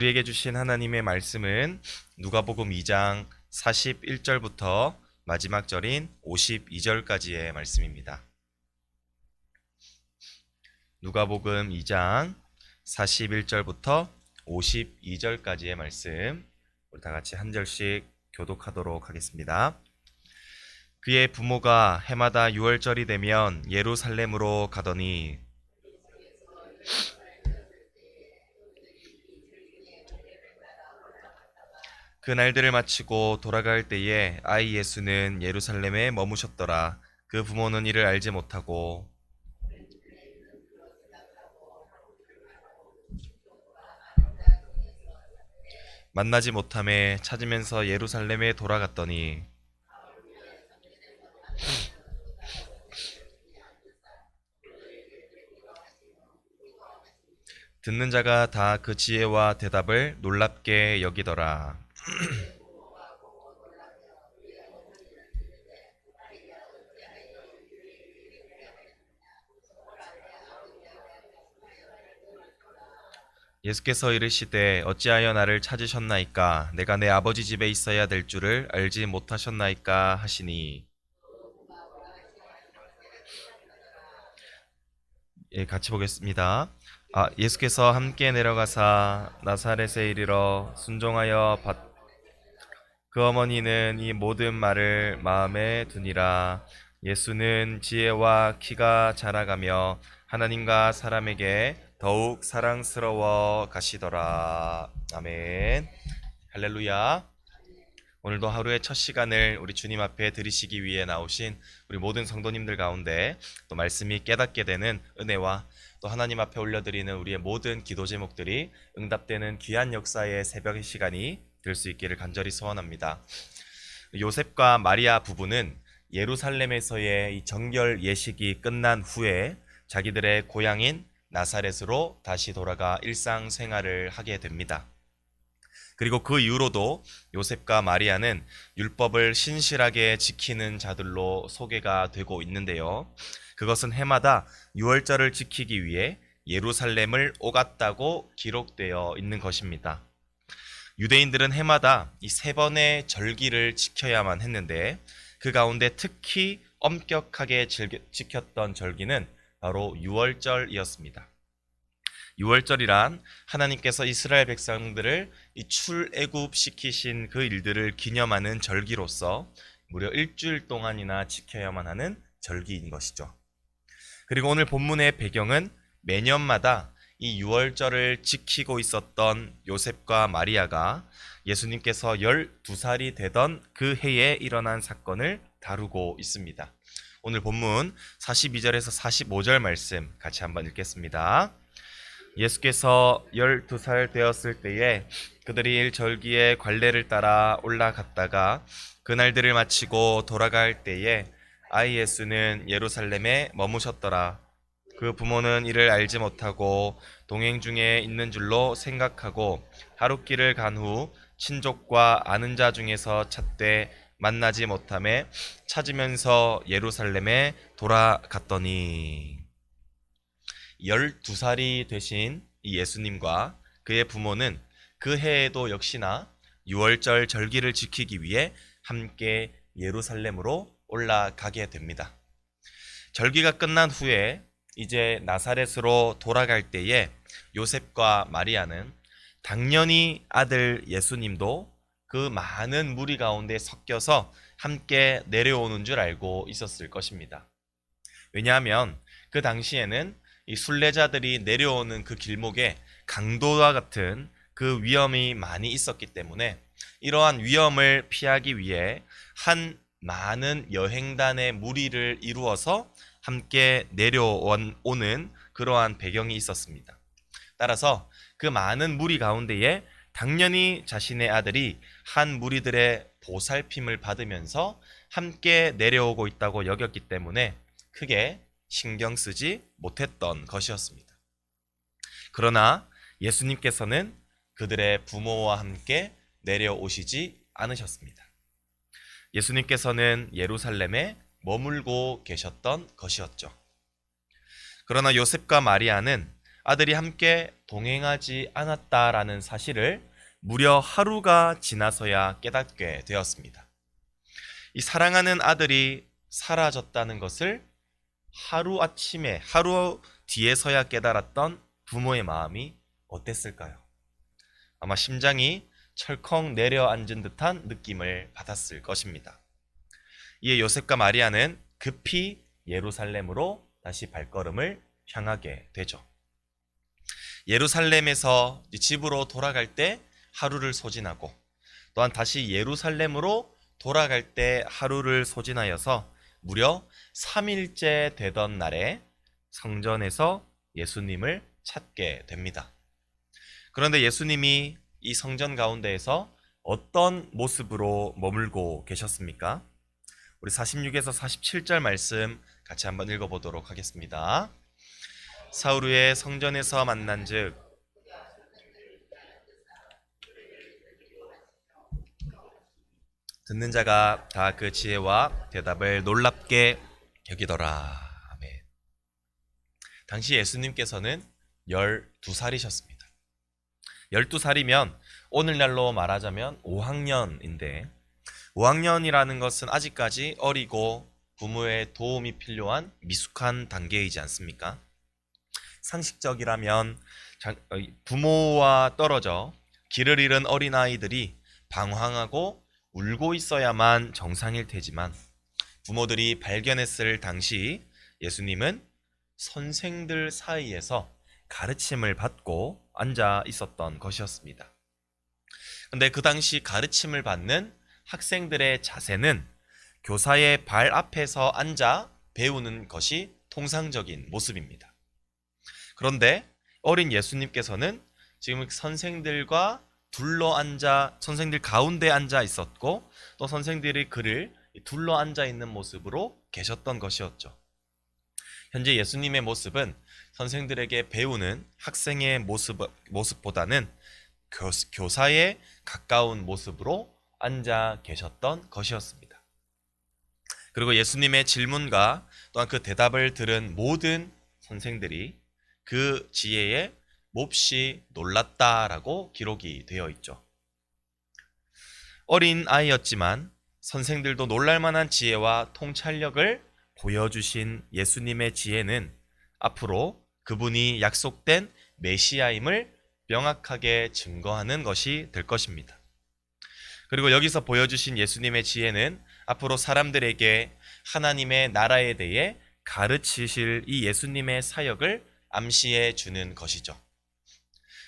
우리에게 주신 하나님의 말씀은 누가복음 2장 41절부터 마지막 절인 52절까지의 말씀입니다. 누가복음 2장 41절부터 52절까지의 말씀, 우리 다 같이 한 절씩 교독하도록 하겠습니다. 그의 부모가 해마다 유월절이 되면 예루살렘으로 가더니 그 날들을 마치고 돌아갈 때에 아이 예수는 예루살렘에 머무셨더라. 그 부모는 이를 알지 못하고 만나지 못함에 찾으면서 예루살렘에 돌아갔더니 듣는 자가 다 그 지혜와 대답을 놀랍게 여기더라. 예수께서 이르시되 어찌하여 나를 찾으셨나이까? 내가 내 아버지 집에 있어야 될 줄을 알지 못하셨나이까 하시니. 예, 같이 보겠습니다. 예수께서 함께 내려가사 나사렛에 이르러 순종하여 그 어머니는 이 모든 말을 마음에 두니라. 예수는 지혜와 키가 자라가며 하나님과 사람에게 더욱 사랑스러워 가시더라. 아멘. 할렐루야. 오늘도 하루의 첫 시간을 우리 주님 앞에 드리시기 위해 나오신 우리 모든 성도님들 가운데 또 말씀이 깨닫게 되는 은혜와 또 하나님 앞에 올려드리는 우리의 모든 기도 제목들이 응답되는 귀한 역사의 새벽의 시간이 될 수 있기를 간절히 소원합니다. 요셉과 마리아 부부는 예루살렘에서의 이 정결 예식이 끝난 후에 자기들의 고향인 나사렛으로 다시 돌아가 일상생활을 하게 됩니다. 그리고 그 이후로도 요셉과 마리아는 율법을 신실하게 지키는 자들로 소개가 되고 있는데요. 그것은 해마다 유월절을 지키기 위해 예루살렘을 오갔다고 기록되어 있는 것입니다. 유대인들은 해마다 이 세 번의 절기를 지켜야만 했는데 그 가운데 특히 엄격하게 지켰던 절기는 바로 유월절이었습니다. 유월절이란 하나님께서 이스라엘 백성들을 출애굽시키신 그 일들을 기념하는 절기로서 무려 일주일 동안이나 지켜야만 하는 절기인 것이죠. 그리고 오늘 본문의 배경은 매년마다 이 유월절을 지키고 있었던 요셉과 마리아가 예수님께서 12살이 되던 그 해에 일어난 사건을 다루고 있습니다. 오늘 본문 42절에서 45절 말씀 같이 한번 읽겠습니다. 예수께서 12살 되었을 때에 그들이 일절기의 관례를 따라 올라갔다가 그날들을 마치고 돌아갈 때에 아이 예수는 예루살렘에 머무셨더라. 그 부모는 이를 알지 못하고 동행 중에 있는 줄로 생각하고 하룻길을 간 후 친족과 아는 자 중에서 찾되 만나지 못함에 찾으면서 예루살렘에 돌아갔더니 12살이 되신 이 예수님과 그의 부모는 그 해에도 역시나 유월절 절기를 지키기 위해 함께 예루살렘으로 올라가게 됩니다. 절기가 끝난 후에 이제 나사렛으로 돌아갈 때에 요셉과 마리아는 당연히 아들 예수님도 그 많은 무리 가운데 섞여서 함께 내려오는 줄 알고 있었을 것입니다. 왜냐하면 그 당시에는 이 순례자들이 내려오는 그 길목에 강도와 같은 그 위험이 많이 있었기 때문에 이러한 위험을 피하기 위해 한 많은 여행단의 무리를 이루어서 함께 내려오는 그러한 배경이 있었습니다. 따라서 그 많은 무리 가운데에 당연히 자신의 아들이 한 무리들의 보살핌을 받으면서 함께 내려오고 있다고 여겼기 때문에 크게 신경 쓰지 못했던 것이었습니다. 그러나 예수님께서는 그들의 부모와 함께 내려오시지 않으셨습니다. 예수님께서는 예루살렘에 머물고 계셨던 것이었죠. 그러나 요셉과 마리아는 아들이 함께 동행하지 않았다라는 사실을 무려 하루가 지나서야 깨닫게 되었습니다. 이 사랑하는 아들이 사라졌다는 것을 하루 뒤에서야 깨달았던 부모의 마음이 어땠을까요? 아마 심장이 철컥 내려앉은 듯한 느낌을 받았을 것입니다. 이에 요셉과 마리아는 급히 예루살렘으로 다시 발걸음을 향하게 되죠. 예루살렘에서 집으로 돌아갈 때 하루를 소진하고, 또한 다시 예루살렘으로 돌아갈 때 하루를 소진하여서 무려 3일째 되던 날에 성전에서 예수님을 찾게 됩니다. 그런데 예수님이 이 성전 가운데에서 어떤 모습으로 머물고 계셨습니까? 우리 46에서 47절 말씀 같이 한번 읽어보도록 하겠습니다. 사흘 후에 성전에서 만난즉 듣는 자가 다 그 지혜와 대답을 놀랍게 여기더라. 아멘. 당시 예수님께서는 12살이셨습니다. 12살이면 오늘날로 말하자면 5학년인데, 5학년이라는 것은 아직까지 어리고 부모의 도움이 필요한 미숙한 단계이지 않습니까? 상식적이라면 부모와 떨어져 길을 잃은 어린아이들이 방황하고 울고 있어야만 정상일 테지만, 부모들이 발견했을 당시 예수님은 선생들 사이에서 가르침을 받고 앉아 있었던 것이었습니다. 근데 그 당시 가르침을 받는 학생들의 자세는 교사의 발 앞에서 앉아 배우는 것이 통상적인 모습입니다. 그런데 어린 예수님께서는 지금 선생들과 선생들 가운데 앉아 있었고, 또 선생들이 그를 둘러 앉아 있는 모습으로 계셨던 것이었죠. 현재 예수님의 모습은 선생들에게 배우는 학생의 모습보다는 교사에 가까운 모습으로 앉아 계셨던 것이었습니다. 그리고 예수님의 질문과 또한 그 대답을 들은 모든 선생들이 그 지혜에 몹시 놀랐다라고 기록이 되어 있죠. 어린 아이였지만 선생들도 놀랄만한 지혜와 통찰력을 보여주신 예수님의 지혜는 앞으로 그분이 약속된 메시아임을 명확하게 증거하는 것이 될 것입니다. 그리고 여기서 보여주신 예수님의 지혜는 앞으로 사람들에게 하나님의 나라에 대해 가르치실 이 예수님의 사역을 암시해 주는 것이죠.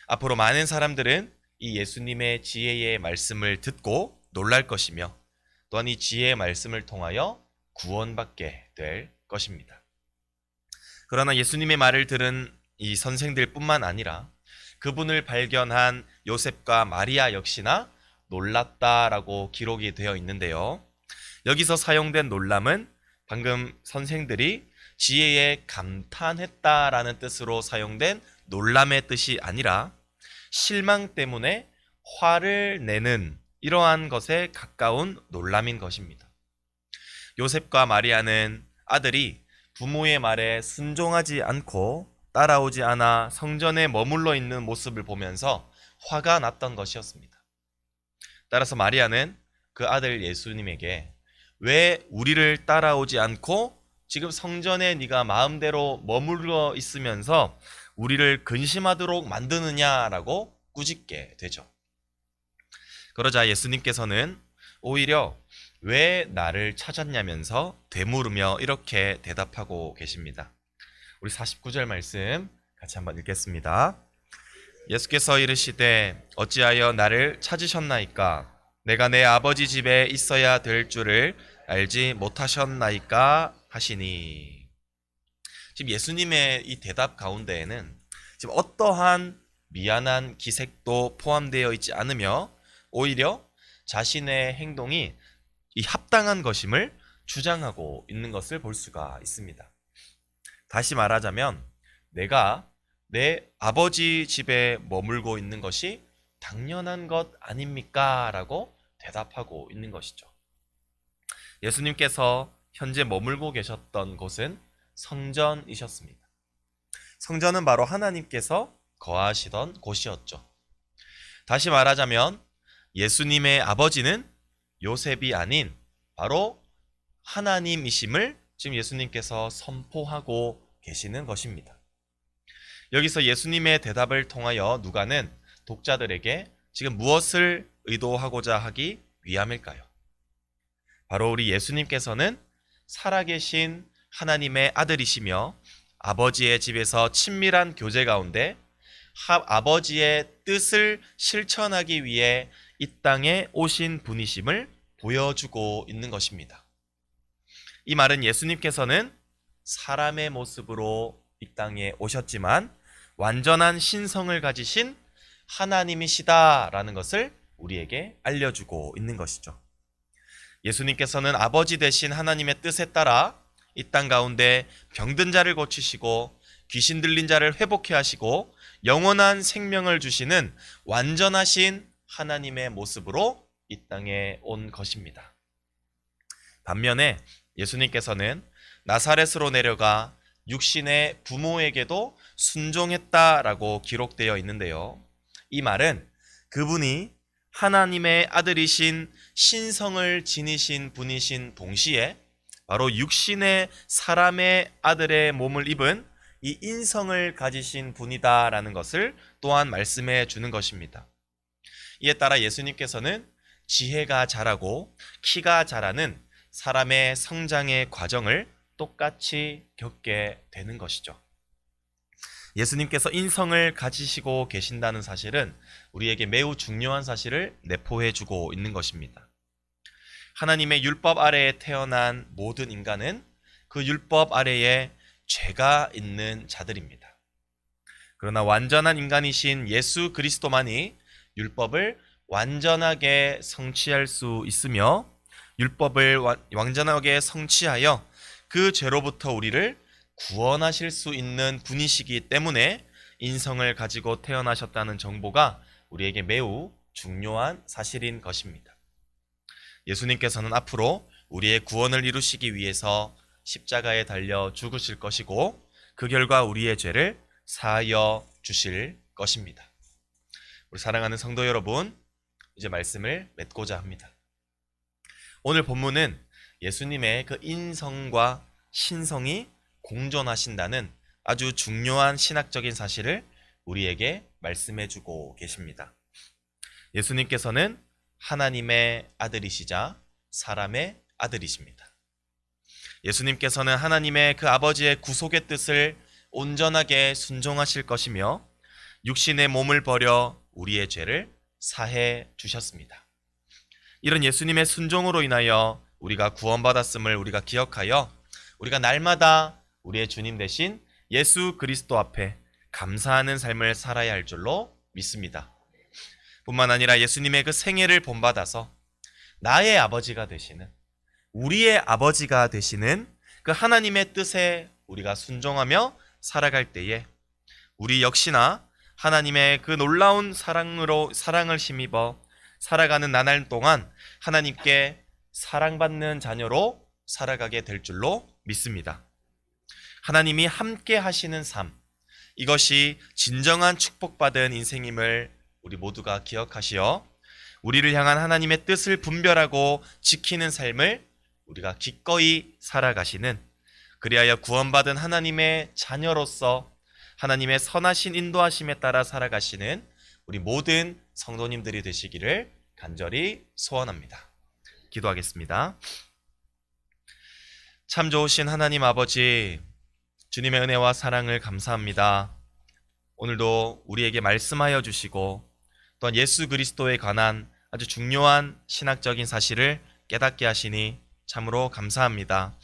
앞으로 많은 사람들은 이 예수님의 지혜의 말씀을 듣고 놀랄 것이며, 또한 이 지혜의 말씀을 통하여 구원받게 될 것입니다. 그러나 예수님의 말을 들은 이 선생들 뿐만 아니라 그분을 발견한 요셉과 마리아 역시나 놀랐다라고 기록이 되어 있는데요. 여기서 사용된 놀람은 방금 선생들이 지혜에 감탄했다라는 뜻으로 사용된 놀람의 뜻이 아니라 실망 때문에 화를 내는 이러한 것에 가까운 놀람인 것입니다. 요셉과 마리아는 아들이 부모의 말에 순종하지 않고 따라오지 않아 성전에 머물러 있는 모습을 보면서 화가 났던 것이었습니다. 따라서 마리아는 그 아들 예수님에게 왜 우리를 따라오지 않고 지금 성전에 네가 마음대로 머물러 있으면서 우리를 근심하도록 만드느냐라고 꾸짖게 되죠. 그러자 예수님께서는 오히려 왜 나를 찾았냐면서 되물으며 이렇게 대답하고 계십니다. 우리 49절 말씀 같이 한번 읽겠습니다. 예수께서 이르시되 어찌하여 나를 찾으셨나이까? 내가 내 아버지 집에 있어야 될 줄을 알지 못하셨나이까 하시니. 지금 예수님의 이 대답 가운데에는 지금 어떠한 미안한 기색도 포함되어 있지 않으며 오히려 자신의 행동이 이 합당한 것임을 주장하고 있는 것을 볼 수가 있습니다. 다시 말하자면 내가 내 아버지 집에 머물고 있는 것이 당연한 것 아닙니까? 라고 대답하고 있는 것이죠. 예수님께서 현재 머물고 계셨던 곳은 성전이셨습니다. 성전은 바로 하나님께서 거하시던 곳이었죠. 다시 말하자면 예수님의 아버지는 요셉이 아닌 바로 하나님이심을 지금 예수님께서 선포하고 계시는 것입니다. 여기서 예수님의 대답을 통하여 누가는 독자들에게 지금 무엇을 의도하고자 하기 위함일까요? 바로 우리 예수님께서는 살아계신 하나님의 아들이시며 아버지의 집에서 친밀한 교제 가운데 아버지의 뜻을 실천하기 위해 이 땅에 오신 분이심을 보여주고 있는 것입니다. 이 말은 예수님께서는 사람의 모습으로 이 땅에 오셨지만 완전한 신성을 가지신 하나님이시다라는 것을 우리에게 알려주고 있는 것이죠. 예수님께서는 아버지 되신 하나님의 뜻에 따라 이 땅 가운데 병든 자를 고치시고 귀신 들린 자를 회복해 하시고 영원한 생명을 주시는 완전하신 하나님의 모습으로 이 땅에 온 것입니다. 반면에 예수님께서는 나사렛으로 내려가 육신의 부모에게도 순종했다라고 기록되어 있는데요. 이 말은 그분이 하나님의 아들이신 신성을 지니신 분이신 동시에 바로 육신의 사람의 아들의 몸을 입은 이 인성을 가지신 분이다라는 것을 또한 말씀해 주는 것입니다. 이에 따라 예수님께서는 지혜가 자라고 키가 자라는 사람의 성장의 과정을 똑같이 겪게 되는 것이죠. 예수님께서 인성을 가지시고 계신다는 사실은 우리에게 매우 중요한 사실을 내포해 주고 있는 것입니다. 하나님의 율법 아래에 태어난 모든 인간은 그 율법 아래에 죄가 있는 자들입니다. 그러나 완전한 인간이신 예수 그리스도만이 율법을 완전하게 성취할 수 있으며 율법을 완전하게 성취하여 그 죄로부터 우리를 구원하실 수 있는 분이시기 때문에 인성을 가지고 태어나셨다는 정보가 우리에게 매우 중요한 사실인 것입니다. 예수님께서는 앞으로 우리의 구원을 이루시기 위해서 십자가에 달려 죽으실 것이고 그 결과 우리의 죄를 사하여 주실 것입니다. 우리 사랑하는 성도 여러분, 이제 말씀을 맺고자 합니다. 오늘 본문은 예수님의 그 인성과 신성이 공존하신다는 아주 중요한 신학적인 사실을 우리에게 말씀해 주고 계십니다. 예수님께서는 하나님의 아들이시자 사람의 아들이십니다. 예수님께서는 하나님의 그 아버지의 구속의 뜻을 온전하게 순종하실 것이며 육신의 몸을 버려 우리의 죄를 사해 주셨습니다. 이런 예수님의 순종으로 인하여 우리가 구원받았음을 우리가 기억하여 우리가 날마다 우리의 주님 대신 예수 그리스도 앞에 감사하는 삶을 살아야 할 줄로 믿습니다. 뿐만 아니라 예수님의 그 생애를 본받아서 나의 아버지가 되시는, 우리의 아버지가 되시는 그 하나님의 뜻에 우리가 순종하며 살아갈 때에 우리 역시나 하나님의 그 놀라운 사랑을 힘입어 살아가는 나날 동안 하나님께 사랑받는 자녀로 살아가게 될 줄로 믿습니다. 하나님이 함께 하시는 삶, 이것이 진정한 축복받은 인생임을 우리 모두가 기억하시어 우리를 향한 하나님의 뜻을 분별하고 지키는 삶을 우리가 기꺼이 살아가시는, 그리하여 구원받은 하나님의 자녀로서 하나님의 선하신 인도하심에 따라 살아가시는 우리 모든 성도님들이 되시기를 간절히 소원합니다. 기도하겠습니다. 참 좋으신 하나님 아버지, 주님의 은혜와 사랑을 감사합니다. 오늘도 우리에게 말씀하여 주시고 또한 예수 그리스도에 관한 아주 중요한 신학적인 사실을 깨닫게 하시니 참으로 감사합니다.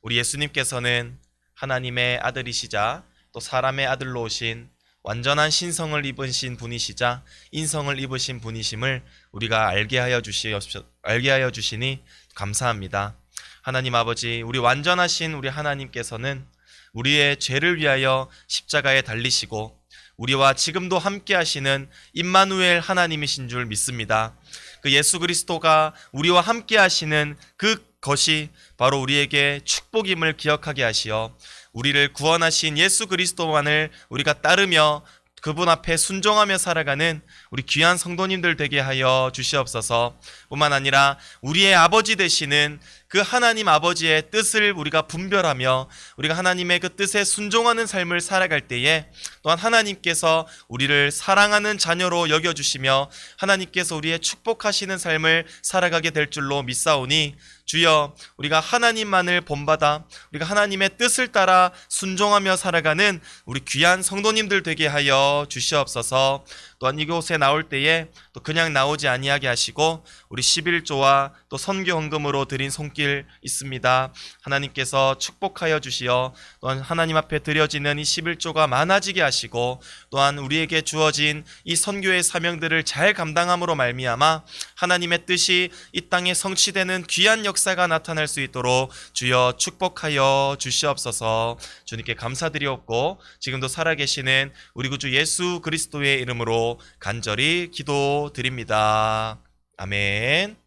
우리 예수님께서는 하나님의 아들이시자 또 사람의 아들로 오신 완전한 신성을 입으신 분이시자 인성을 입으신 분이심을 우리가 알게 하여 주시니 감사합니다. 하나님 아버지, 우리 완전하신 우리 하나님께서는 우리의 죄를 위하여 십자가에 달리시고 우리와 지금도 함께 하시는 임마누엘 하나님이신 줄 믿습니다. 그 예수 그리스도가 우리와 함께 하시는 그 것이 바로 우리에게 축복임을 기억하게 하시어 우리를 구원하신 예수 그리스도만을 우리가 따르며 그분 앞에 순종하며 살아가는 우리 귀한 성도님들 되게 하여 주시옵소서. 뿐만 아니라 우리의 아버지 되시는 그 하나님 아버지의 뜻을 우리가 분별하며 우리가 하나님의 그 뜻에 순종하는 삶을 살아갈 때에 또한 하나님께서 우리를 사랑하는 자녀로 여겨주시며 하나님께서 우리의 축복하시는 삶을 살아가게 될 줄로 믿사오니 주여, 우리가 하나님만을 본받아 우리가 하나님의 뜻을 따라 순종하며 살아가는 우리 귀한 성도님들 되게 하여 주시옵소서. 또한 이곳에 나올 때에 또 그냥 나오지 아니하게 하시고 우리 11조와 또 선교 헌금으로 드린 손길 있습니다. 하나님께서 축복하여 주시어 또한 하나님 앞에 드려지는 이 11조가 많아지게 하시고 또한 우리에게 주어진 이 선교의 사명들을 잘 감당함으로 말미암아 하나님의 뜻이 이 땅에 성취되는 귀한 역사가 나타날 수 있도록 주여 축복하여 주시옵소서. 주님께 감사드리옵고 지금도 살아계시는 우리 구주 예수 그리스도의 이름으로 간절히 기도드립니다. 아멘.